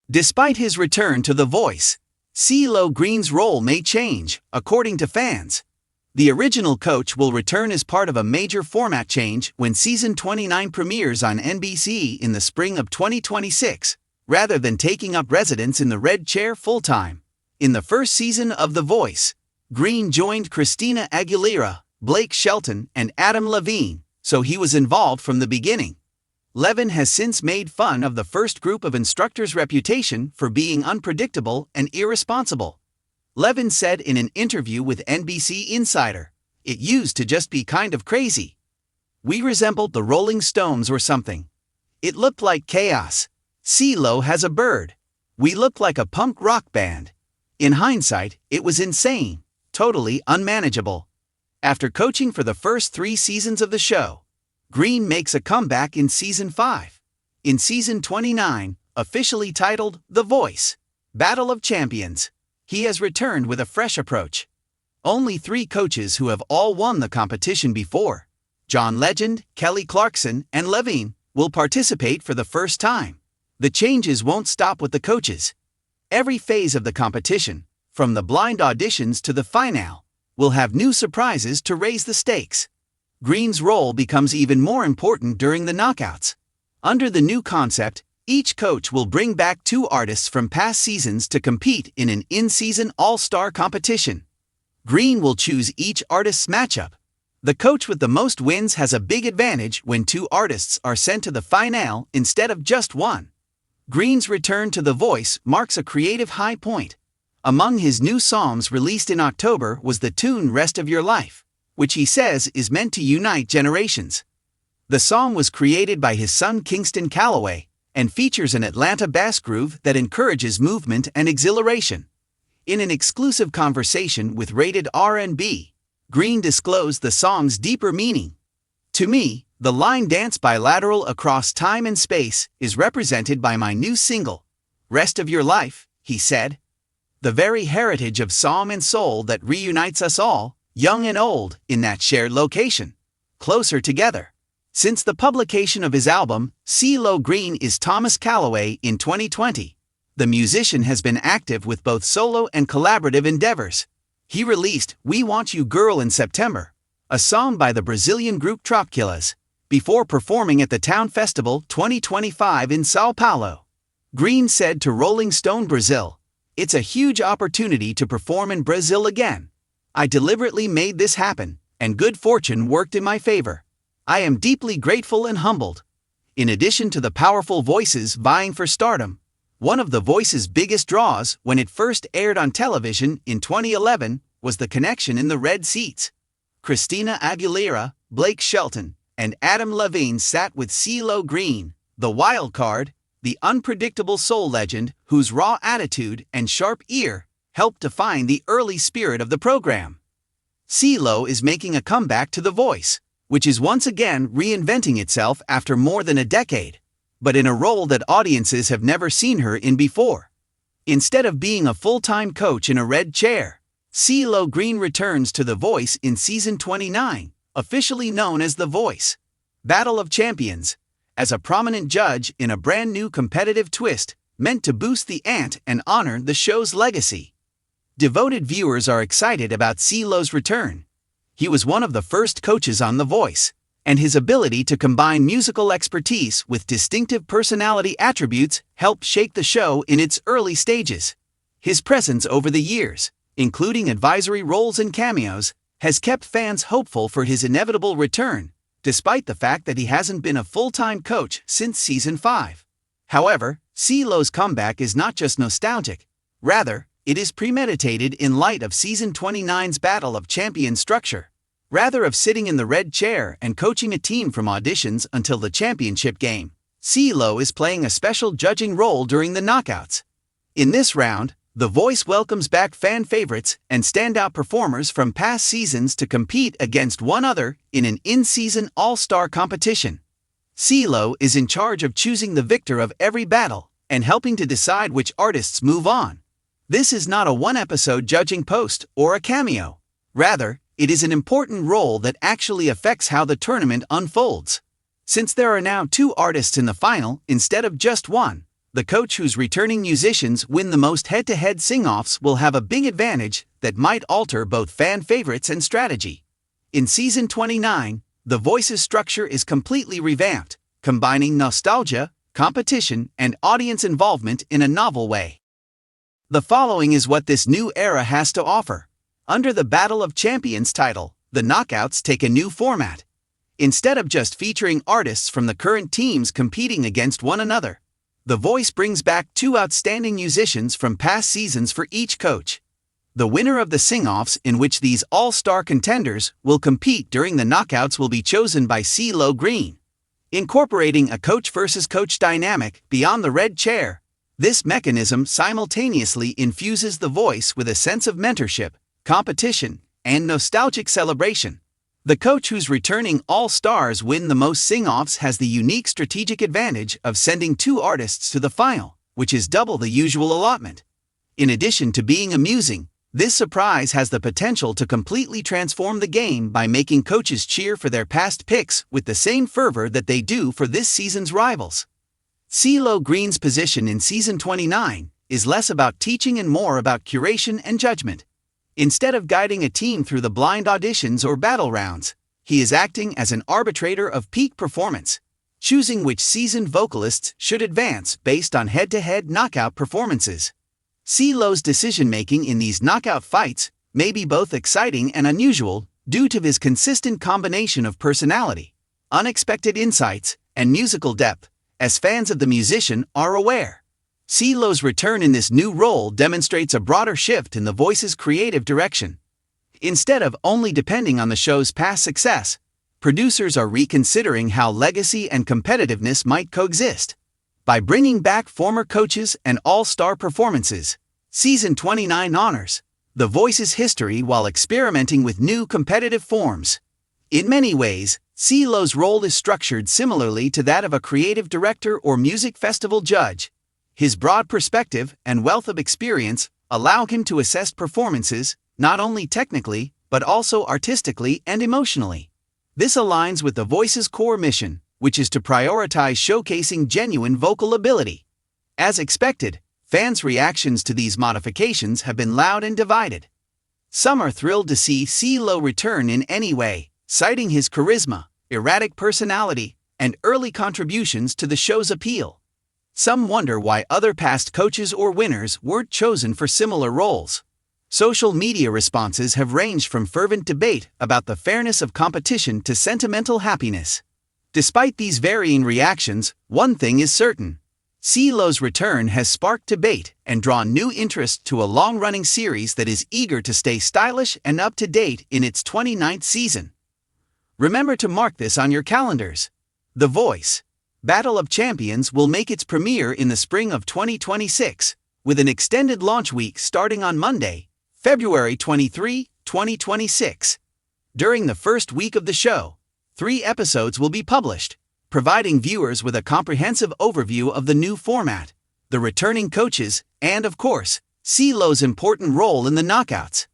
Despite his return to The Voice, CeeLo Green's role may change, according to fans. The original coach will return as part of a major format change when Season 29 premieres on NBC in the spring of 2026, rather than taking up residence in the red chair full-time. In the first season of The Voice, Green joined Christina Aguilera, Blake Shelton, and Adam Levine, so he was involved from the beginning. Levin has since made fun of the first group of instructors' reputation for being unpredictable and irresponsible. Levin said in an interview with NBC Insider, "It used to just be kind of crazy. We resembled the Rolling Stones or something. It looked like chaos. CeeLo has a bird. We looked like a punk rock band. In hindsight, it was insane, totally unmanageable." After coaching for the first 3 seasons of the show, Green makes a comeback in Season 5. In Season 29, officially titled The Voice, Battle of Champions, he has returned with a fresh approach. Only 3 coaches who have all won the competition before, John Legend, Kelly Clarkson, and Levine, will participate for the first time. The changes won't stop with the coaches. Every phase of the competition, from the blind auditions to the finale, will have new surprises to raise the stakes. Green's role becomes even more important during the knockouts. Under the new concept, each coach will bring back 2 artists from past seasons to compete in an in-season all-star competition. Green will choose each artist's matchup. The coach with the most wins has a big advantage when 2 artists are sent to the finale instead of just 1. Green's return to The Voice marks a creative high point. Among his new songs released in October was the tune Rest of Your Life, which he says is meant to unite generations. The song was created by his son Kingston Calloway and features an Atlanta bass groove that encourages movement and exhilaration. In an exclusive conversation with Rated R&B, Green disclosed the song's deeper meaning. "To me, the line dance bilateral across time and space is represented by my new single, Rest of Your Life," he said. "The very heritage of psalm and soul that reunites us all, young and old, in that shared location, closer together." Since the publication of his album, CeeLo Green is Thomas Calloway in 2020, the musician has been active with both solo and collaborative endeavors. He released We Want You Girl in September, a song by the Brazilian group Tropiquilas, before performing at the Town Festival 2025 in São Paulo. Green said to Rolling Stone Brazil, "It's a huge opportunity to perform in Brazil again. I deliberately made this happen, and good fortune worked in my favor. I am deeply grateful and humbled." In addition to the powerful voices vying for stardom, one of The Voice's biggest draws when it first aired on television in 2011 was the connection in the red seats. Christina Aguilera, Blake Shelton, and Adam Levine sat with CeeLo Green, the wild card, the unpredictable soul legend whose raw attitude and sharp ear helped define the early spirit of the program. CeeLo is making a comeback to The Voice, which is once again reinventing itself after more than a decade, but in a role that audiences have never seen her in before. Instead of being a full-time coach in a red chair, CeeLo Green returns to The Voice in Season 29, officially known as The Voice, Battle of Champions, as a prominent judge in a brand new competitive twist meant to boost the ante and honor the show's legacy. Devoted viewers are excited about CeeLo's return. He was one of the first coaches on The Voice, and his ability to combine musical expertise with distinctive personality attributes helped shake the show in its early stages. His presence over the years, including advisory roles and cameos, has kept fans hopeful for his inevitable return, despite the fact that he hasn't been a full-time coach since Season 5. However, CeeLo's comeback is not just nostalgic, rather, it is premeditated in light of Season 29's Battle of Champions structure. Rather of sitting in the red chair and coaching a team from auditions until the championship game, CeeLo is playing a special judging role during the knockouts. In this round, The Voice welcomes back fan favorites and standout performers from past seasons to compete against one another in an in-season all-star competition. CeeLo is in charge of choosing the victor of every battle and helping to decide which artists move on. This is not a one-episode judging post or a cameo. Rather, it is an important role that actually affects how the tournament unfolds. Since there are now 2 artists in the final instead of just 1, the coach whose returning musicians win the most head-to-head sing-offs will have a big advantage that might alter both fan favorites and strategy. In Season 29, The Voice's structure is completely revamped, combining nostalgia, competition, and audience involvement in a novel way. The following is what this new era has to offer. Under the Battle of Champions title, the knockouts take a new format. Instead of just featuring artists from the current teams competing against one another, The Voice brings back 2 outstanding musicians from past seasons for each coach. The winner of the sing-offs in which these all-star contenders will compete during the knockouts will be chosen by CeeLo Green. Incorporating a coach versus coach dynamic beyond the red chair, this mechanism simultaneously infuses The Voice with a sense of mentorship, competition, and nostalgic celebration. The coach whose returning all-stars win the most sing-offs has the unique strategic advantage of sending 2 artists to the final, which is double the usual allotment. In addition to being amusing, this surprise has the potential to completely transform the game by making coaches cheer for their past picks with the same fervor that they do for this season's rivals. CeeLo Green's position in Season 29 is less about teaching and more about curation and judgment. Instead of guiding a team through the blind auditions or battle rounds, he is acting as an arbitrator of peak performance, choosing which seasoned vocalists should advance based on head-to-head knockout performances. CeeLo's decision-making in these knockout fights may be both exciting and unusual due to his consistent combination of personality, unexpected insights, and musical depth, as fans of the musician are aware. CeeLo's return in this new role demonstrates a broader shift in The Voice's creative direction. Instead of only depending on the show's past success, producers are reconsidering how legacy and competitiveness might coexist. By bringing back former coaches and all-star performances, Season 29 honors The Voice's history while experimenting with new competitive forms. In many ways, CeeLo's role is structured similarly to that of a creative director or music festival judge. His broad perspective and wealth of experience allow him to assess performances, not only technically, but also artistically and emotionally. This aligns with The Voice's core mission, which is to prioritize showcasing genuine vocal ability. As expected, fans' reactions to these modifications have been loud and divided. Some are thrilled to see CeeLo return in any way, citing his charisma, erratic personality, and early contributions to the show's appeal. Some wonder why other past coaches or winners weren't chosen for similar roles. Social media responses have ranged from fervent debate about the fairness of competition to sentimental happiness. Despite these varying reactions, one thing is certain. CeeLo's return has sparked debate and drawn new interest to a long-running series that is eager to stay stylish and up-to-date in its 29th season. Remember to mark this on your calendars. The Voice Battle of Champions will make its premiere in the spring of 2026, with an extended launch week starting on Monday, February 23, 2026. During the first week of the show, 3 episodes will be published, providing viewers with a comprehensive overview of the new format, the returning coaches, and of course, CeeLo's important role in the knockouts.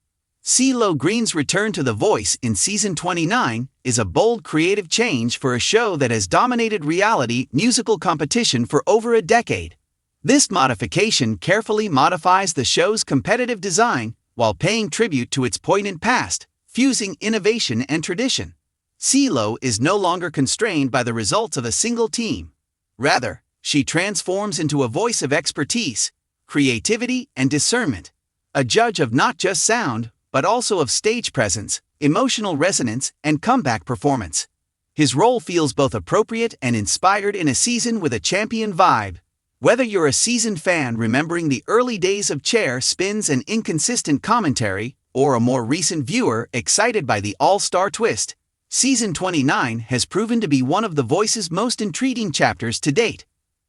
CeeLo Green's return to The Voice in Season 29 is a bold creative change for a show that has dominated reality musical competition for over a decade. This modification carefully modifies the show's competitive design while paying tribute to its poignant past, fusing innovation and tradition. CeeLo is no longer constrained by the results of a single team. Rather, she transforms into a voice of expertise, creativity, and discernment, a judge of not just sound, but also of stage presence, emotional resonance, and comeback performance. His role feels both appropriate and inspired in a season with a champion vibe. Whether you're a seasoned fan remembering the early days of chair spins and inconsistent commentary, or a more recent viewer excited by the all-star twist, Season 29 has proven to be one of The Voice's most intriguing chapters to date.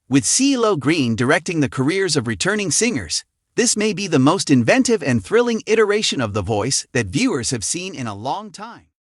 With CeeLo Green directing the careers of returning singers, this may be the most inventive and thrilling iteration of The Voice that viewers have seen in a long time.